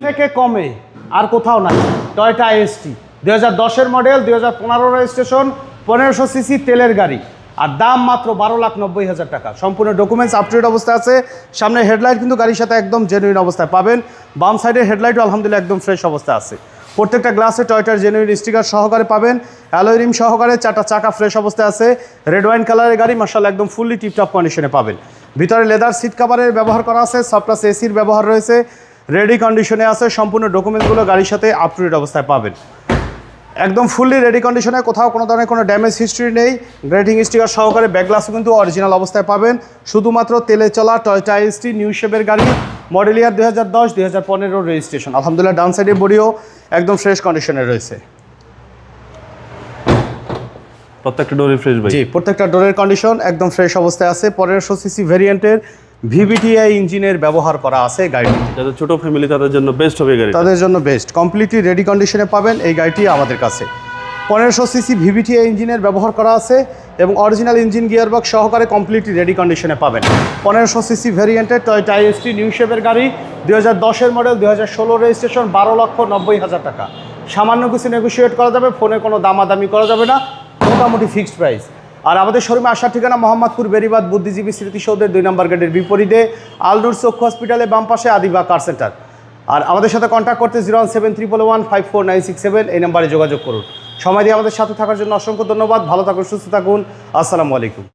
থেকে কমে আর কোথাও নাই টয়োটা আইএসটি 2010-এর মডেল, 2015 রেজিস্ট্রেশন, 1500 সিসি তেলের গাড়ি, আর দাম মাত্র 12,90,000 টাকা। সম্পূর্ণ ডকুমেন্টস আপ টু ডেট অবস্থায় আছে। সামনে হেডলাইট কিন্তু গাড়ির সাথে একদম জেনুইন অবস্থায় পাবেন। বাম সাইডের হেডলাইটও আলহামদুলিল্লাহ একদম ফ্রেশ অবস্থায় আছে। প্রত্যেকটা গ্লাসে টয়োটার জেনুইন স্টিকার সহকারে পাবেন, অ্যালয় রিম সহকারে, 4টা চাকা ফ্রেশ অবস্থায় আছে। রেড ওয়াইন কালারের গাড়ি, মাশাআল্লাহ একদম ফুললি টিপটপ কন্ডিশনে পাবেন। ভিতরে লেদার সিট কাভারের ব্যবহার করা আছে, সফটটাচ এসির ব্যবহার রয়েছে, রেডি কন্ডিশনে আছে। সম্পূর্ণ ডকুমেন্টসগুলো গাড়ির সাথে আপ টু ডেট অবস্থায় পাবেন, একদম ফুললি রেডি কন্ডিশনে, কোথাও কোনো ধরনের কোনো ড্যামেজ হিস্ট্রি নেই। গ্রেটিং স্টিকার সহকারে ব্যাক গ্লাসও কিন্তু অরিজিনাল অবস্থায় পাবেন। শুধুমাত্র তেলে চলা টয়োটা আইএসটি নিউ শেপের গাড়ি, মডেল ইয়ার 2010, 2015 রেজিস্ট্রেশন। আলহামদুলিল্লাহ ডাউন সাইডের বডিও একদম ফ্রেশ কন্ডিশনে রয়েছে। প্রত্যেকটা ডোরে ফ্রেশ ভাই? জি, প্রত্যেকটা ডোরের কন্ডিশন একদম ফ্রেশ অবস্থায় আছে। 1500 সিসি ভেরিয়েন্টের ভিভিটিআই ইঞ্জিনের ব্যবহার করা আছে গাড়িটি। যাদের ছোট ফ্যামিলি তাদের জন্য বেস্ট হবে গাড়ি, তাদের জন্য বেস্ট। কমপ্লিটলি রেডি কন্ডিশনে পাবেন এই গাড়িটি আমাদের কাছে। 1500 সিসি ভিভিটিআই ইঞ্জিনের ব্যবহার করা আছে এবং অরিজিনাল ইঞ্জিন গিয়ারবক্স সহকারে কমপ্লিটলি রেডি কন্ডিশনে পাবেন। 1500 সিসি ভেরিয়েন্টের টয়োটা আইএসটি নিউ শেপের গাড়ি, 2010-এর মডেল, 2016 রেজিস্ট্রেশন, 12,90,000 টাকা। সামান্য কিছু নেগোশিয়েট করা যাবে, ফোনে কোনো দামাদামি করা যাবে না, মোটামুটি ফিক্সড প্রাইস। আর আমাদের শোরুমে আসার ঠিকানা মোহাম্মদপুর বেরিবাদ বুদ্ধিজীবী স্মৃতিসৌধের 2 নম্বর গেটের বিপরীতে, আলনুর চক্ষু হসপিটালের বাম পাশে, আদিবা কার সেন্টার। আর আমাদের সাথে কন্ট্যাক্ট করতে 01711154967 এই নাম্বারে যোগাযোগ করুন। সময় দিয়ে আমাদের সাথে থাকার জন্য অসংখ্য ধন্যবাদ। ভালো থাকুন, সুস্থ থাকুন। আসসালামু আলাইকুম।